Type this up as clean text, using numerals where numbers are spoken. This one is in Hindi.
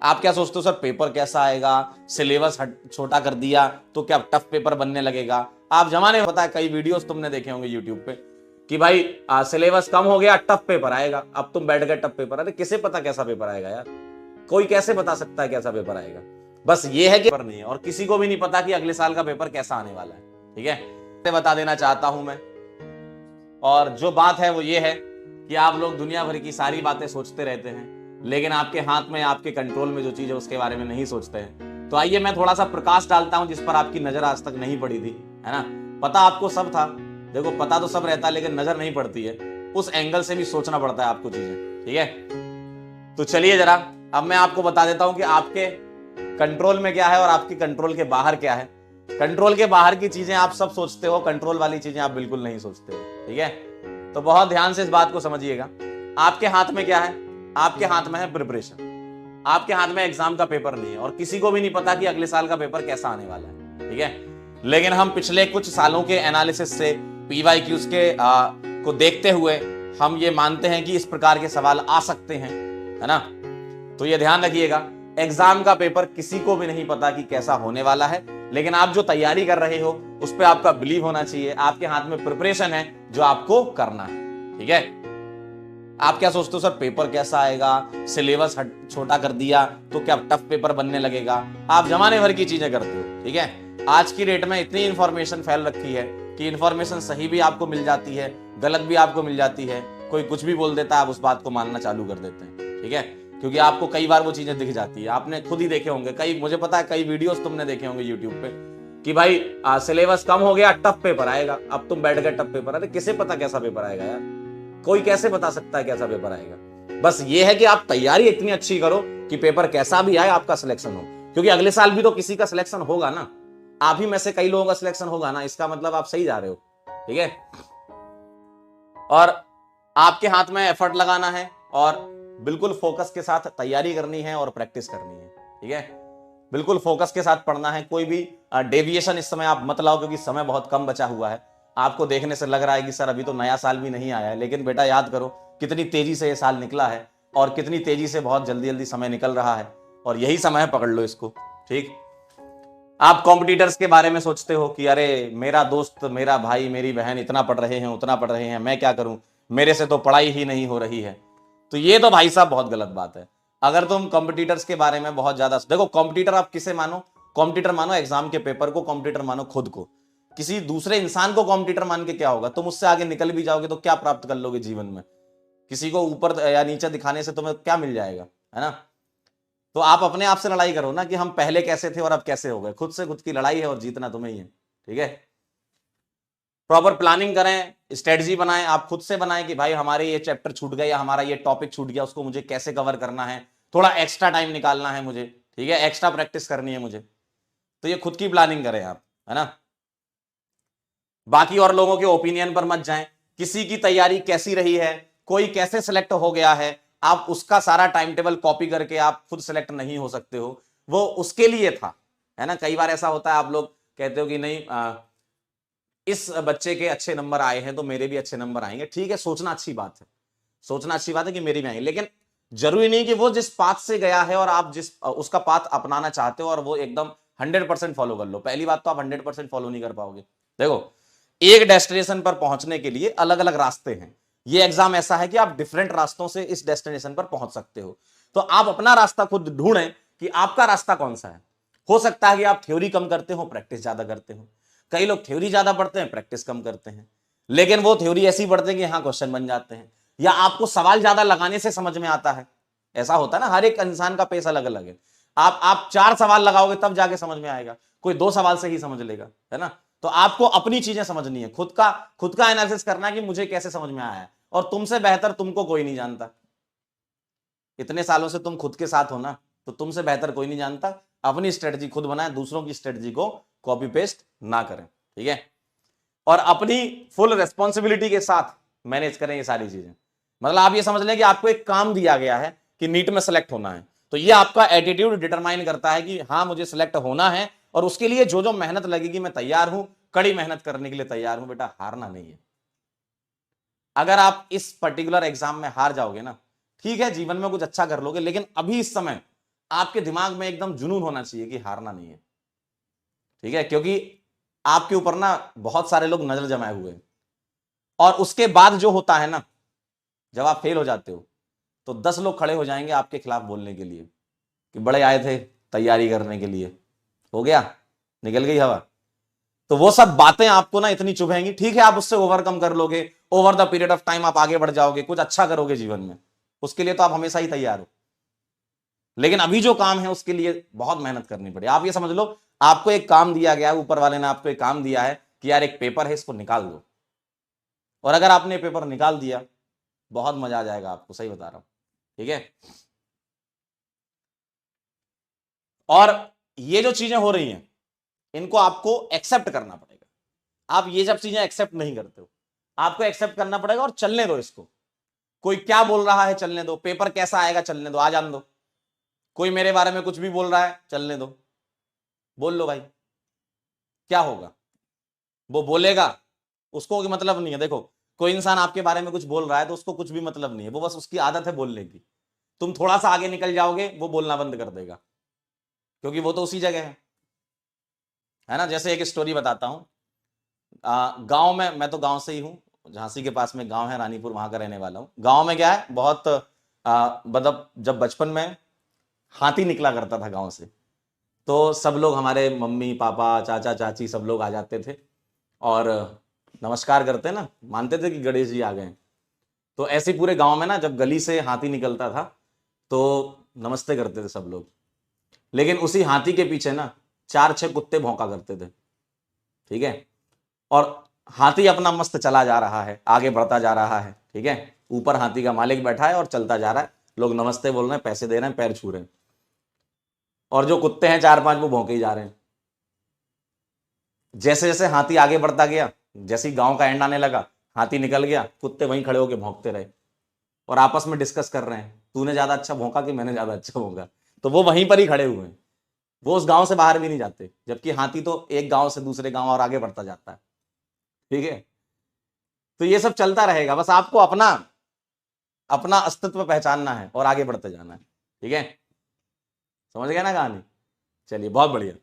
आप क्या सोचते हो सर पेपर कैसा आएगा, सिलेबस छोटा कर दिया तो क्या टफ पेपर बनने लगेगा। आप जमाने में पता है कई वीडियोस तुमने देखे होंगे यूट्यूब पे कि भाई सिलेबस कम हो गया टफ पेपर आएगा, अब तुम बैठ गए टफ पेपर। अरे किसे पता कैसा पेपर आएगा यार, कोई कैसे बता सकता है कैसा पेपर आएगा। बस ये है कि पेपर नहीं है और किसी को भी नहीं पता कि अगले साल का पेपर कैसा आने वाला है। ठीक है, बता देना चाहता हूं मैं। और जो बात है वो ये है कि आप लोग दुनिया भर की सारी बातें सोचते रहते हैं, लेकिन आपके हाथ में आपके कंट्रोल में जो चीज है उसके बारे में नहीं सोचते हैं। तो आइए मैं थोड़ा सा प्रकाश डालता हूं जिस पर आपकी नजर आज तक नहीं पड़ी थी, है ना। पता आपको सब था, देखो पता तो सब रहता है लेकिन नजर नहीं पड़ती है, उस एंगल से भी सोचना पड़ता है आपको चीजें। ठीक है, तो चलिए जरा अब मैं आपको बता देता हूं कि आपके कंट्रोल में क्या है और आपके कंट्रोल के बाहर क्या है। कंट्रोल के बाहर की चीजें आप सब सोचते हो, कंट्रोल वाली चीजें आप बिल्कुल नहीं सोचते हो। ठीक है, तो बहुत ध्यान से इस बात को समझिएगा। आपके हाथ में क्या है, आपके हाथ में है प्रिपरेशन। आपके हाथ में एग्जाम का पेपर नहीं है और किसी को भी नहीं पता कि अगले साल का पेपर कैसा आने वाला है। ठीक है, लेकिन हम पिछले कुछ सालों के एनालिसिस से PYQs के को देखते हुए हम ये मानते हैं कि इस प्रकार के सवाल आ सकते हैं, है ना। तो ये ध्यान रखिएगा, एग्जाम का पेपर किसी को भी नहीं पता कि कैसा होने वाला है, लेकिन आप जो तैयारी कर रहे हो उस पर आपका बिलीव होना चाहिए। आपके हाथ में प्रिपरेशन है जो आपको करना है। ठीक है, आप क्या सोचते हो सर पेपर कैसा आएगा, सिलेबस छोटा कर दिया तो क्या टफ पेपर बनने लगेगा। आप जमाने भर की चीजें करते हो। ठीक है, आज की डेट में इतनी इंफॉर्मेशन फैल रखी है कि इंफॉर्मेशन सही भी आपको मिल जाती है, गलत भी आपको मिल जाती है। कोई कुछ भी बोल देता है, आप उस बात को मानना चालू कर देते हैं। ठीक है, क्योंकि आपको कई बार वो चीजें दिख जाती है। आपने खुद ही देखे होंगे, कई मुझे पता है कई वीडियोस तुमने देखे होंगे यूट्यूब पे कि भाई सिलेबस कम हो गया टफ पेपर आएगा, अब तुम बैठ गए टफ पेपर। अरे किसे पता कैसा पेपर आएगा यार, कोई कैसे बता सकता है कैसा पेपर आएगा। बस ये है कि आप तैयारी इतनी अच्छी करो कि पेपर कैसा भी आए आपका सिलेक्शन हो, क्योंकि अगले साल भी तो किसी का सिलेक्शन होगा ना। आप ही में से कई लोगों का सिलेक्शन होगा ना, इसका मतलब आप सही जा रहे हो। ठीक है, और आपके हाथ में एफर्ट लगाना है और बिल्कुल फोकस के साथ तैयारी करनी है और प्रैक्टिस करनी है। ठीक है, बिल्कुल फोकस के साथ पढ़ना है। कोई भी डेविएशन इस समय आप मत लाओ, क्योंकि समय बहुत कम बचा हुआ है। आपको देखने से लग रहा है कि सर अभी तो नया साल भी नहीं आया है, लेकिन बेटा याद करो कितनी तेजी से ये साल निकला है और कितनी तेजी से बहुत जल्दी जल्दी समय निकल रहा है, और यही समय है, पकड़ लो इसको। ठीक, आप कॉम्पिटिटर्स के बारे में सोचते हो कि अरे मेरा दोस्त, मेरा भाई, मेरी बहन इतना पढ़ रहे हैं, उतना पढ़ रहे हैं, मैं क्या करूं, मेरे से तो पढ़ाई ही नहीं हो रही है। तो ये तो भाई साहब बहुत गलत बात है। अगर तुम कॉम्पिटिटर्स के बारे में बहुत ज्यादा देखो, कॉम्पिटिटर आप किसे मानो, कॉम्पिटिटर मानो एग्जाम के पेपर को, कॉम्पिटिटर मानो खुद को। किसी दूसरे इंसान को कॉम्पिटिटर मान के क्या होगा, तुम उससे आगे निकल भी जाओगे तो क्या प्राप्त कर लोगे जीवन में। किसी को ऊपर या नीचे दिखाने से तुम्हें क्या मिल जाएगा, है ना। तो आप अपने आप से लड़ाई करो ना कि हम पहले कैसे थे और अब कैसे हो गए। खुद से खुद की लड़ाई है और जीतना तुम्हें ही है। ठीक है, प्रॉपर प्लानिंग करें, स्ट्रेटजी बनाएं, आप खुद से बनाएं कि भाई हमारे ये चैप्टर छूट गया या हमारा ये टॉपिक छूट गया, उसको मुझे कैसे कवर करना है, थोड़ा एक्स्ट्रा टाइम निकालना है मुझे। ठीक है, एक्स्ट्रा प्रैक्टिस करनी है मुझे। तो ये खुद की प्लानिंग करें आप, है ना। बाकी और लोगों के ओपिनियन पर मत जाएं। किसी की तैयारी कैसी रही है, कोई कैसे सिलेक्ट हो गया है, आप उसका सारा टाइम टेबल कॉपी करके आप खुद सिलेक्ट नहीं हो सकते हो। वो उसके लिए था, है ना। कई बार ऐसा होता है, आप लोग कहते हो कि नहीं इस बच्चे के अच्छे नंबर आए हैं तो मेरे भी अच्छे नंबर आएंगे। ठीक है, सोचना अच्छी बात है, सोचना अच्छी बात है कि मेरी भी आएंगे, लेकिन जरूरी नहीं कि वो जिस पाथ से गया है और आप जिस उसका पाथ अपनाना चाहते हो और वो एकदम 100% फॉलो कर लो। पहली बात तो आप 100% फॉलो नहीं कर पाओगे। देखो, एक डेस्टिनेशन पर पहुंचने के लिए अलग अलग रास्ते हैं। ये एग्जाम ऐसा है कि आप डिफरेंट रास्तों से इस डेस्टिनेशन पर पहुंच सकते हो। तो आप अपना रास्ता खुद ढूंढें कि आपका रास्ता कौन सा है। हो सकता है कि आप थ्योरी कम करते हो, प्रैक्टिस ज्यादा करते हो। कई लोग थ्योरी ज्यादा पढ़ते हैं, प्रैक्टिस कम करते हैं, लेकिन वो थ्योरी ऐसी पढ़ते हैं कि हाँ क्वेश्चन बन जाते हैं, या आपको सवाल ज्यादा लगाने से समझ में आता है। ऐसा होता है ना, हर एक इंसान का पेस अलग अलग है। आप 4 सवाल लगाओगे तब जाके समझ में आएगा, कोई 2 सवाल से ही समझ लेगा, है ना। तो आपको अपनी चीजें समझनी है, खुद का एनालिसिस करना है कि मुझे कैसे समझ में आया है, और तुमसे बेहतर तुमको कोई नहीं जानता। इतने सालों से तुम खुद के साथ हो ना, तो तुमसे बेहतर कोई नहीं जानता। अपनी स्ट्रेटजी खुद बनाए, दूसरों की स्ट्रेटजी को कॉपी पेस्ट ना करें। ठीक है, और अपनी फुल रेस्पॉन्सिबिलिटी के साथ मैनेज करें ये सारी चीजें। मतलब आप ये समझ लें कि आपको एक काम दिया गया है कि नीट में सेलेक्ट होना है, तो ये आपका एटीट्यूड डिटरमाइन करता है कि हाँ मुझे सेलेक्ट होना है, और उसके लिए जो जो मेहनत लगेगी मैं तैयार हूं, कड़ी मेहनत करने के लिए तैयार हूं। बेटा हारना नहीं है। अगर आप इस पर्टिकुलर एग्जाम में हार जाओगे ना, ठीक है जीवन में कुछ अच्छा कर लोगे, लेकिन अभी इस समय आपके दिमाग में एकदम जुनून होना चाहिए कि हारना नहीं है, ठीक है, क्योंकि आपके ऊपर ना बहुत सारे लोग नजर जमाए हुए हैं। और उसके बाद जो होता है ना, जब आप फेल हो जाते हो तो 10 लोग खड़े हो जाएंगे आपके खिलाफ बोलने के लिए कि बड़े आए थे तैयारी करने के लिए, हो गया, निकल गई हवा। तो वो सब बातें आपको ना इतनी चुभेंगी, ठीक है, आप उससे ओवरकम कर लोगे, over the period of time आप आगे बढ़ जाओगे, कुछ अच्छा करोगे जीवन में, उसके लिए तो आप हमेशा ही तैयार हो। लेकिन अभी जो काम है उसके लिए बहुत मेहनत करनी पड़ेगी। आप ये समझ लो, आपको एक काम दिया गया है, ऊपर वाले ने आपको एक काम दिया है कि यार एक पेपर है, इसको निकाल दो, और अगर आपने पेपर निकाल दिया, बहुत मजा आ जाएगा आपको, सही बता रहा हूं, ठीक है। और ये जो चीजें हो रही हैं इनको आपको एक्सेप्ट करना पड़ेगा। आप ये सब चीजें एक्सेप्ट नहीं करते हो, आपको एक्सेप्ट करना पड़ेगा और चलने दो इसको। कोई क्या बोल रहा है चलने दो, पेपर कैसा आएगा चलने दो, आ जान दो। कोई मेरे बारे में कुछ भी बोल रहा है चलने दो, बोल लो भाई, क्या होगा, वो बोलेगा, उसको कोई मतलब नहीं है। देखो, कोई इंसान आपके बारे में कुछ बोल रहा है तो उसको कुछ भी मतलब नहीं है, वो बस उसकी आदत है बोलने की। तुम थोड़ा सा आगे निकल जाओगे वो बोलना बंद कर देगा, क्योंकि वो तो उसी जगह है ना। जैसे एक स्टोरी बताता हूं, गांव में, मैं तो गांव से ही हूं, झांसी के पास में गांव है रानीपुर, वहां का रहने वाला हूं। गांव में क्या है, बहुत मतलब जब बचपन में हाथी निकला करता था गांव से, तो सब लोग, हमारे मम्मी पापा चाचा चाची सब लोग आ जाते थे और नमस्कार करते ना, मानते थे कि गणेश जी आ गए। तो ऐसे पूरे गांव में ना, जब गली से हाथी निकलता था तो नमस्ते करते थे सब लोग। लेकिन उसी हाथी के पीछे ना 4-6 कुत्ते भौंका करते थे, ठीक है। और हाथी अपना मस्त चला जा रहा है, आगे बढ़ता जा रहा है, ठीक है। ऊपर हाथी का मालिक बैठा है और चलता जा रहा है, लोग नमस्ते बोल रहे हैं, पैसे दे रहे हैं, पैर छू रहे हैं, और जो कुत्ते हैं 4-5 वो भौंके ही जा रहे हैं। जैसे जैसे हाथी आगे बढ़ता गया, जैसे ही गांव का एंड आने लगा, हाथी निकल गया, कुत्ते वहीं खड़े होकर भौंकते रहे और आपस में डिस्कस कर रहे हैं, तूने ज्यादा अच्छा भौंका कि मैंने ज्यादा अच्छा भौंका। तो वो वहीं पर ही खड़े हुए हैं, वो उस गांव से बाहर भी नहीं जाते, जबकि हाथी तो एक गांव से दूसरे गांव और आगे बढ़ता जाता है, ठीक है। तो ये सब चलता रहेगा, बस आपको अपना अपना अस्तित्व पहचानना है और आगे बढ़ते जाना है, ठीक है। समझ गए ना कहानी? चलिए, बहुत बढ़िया।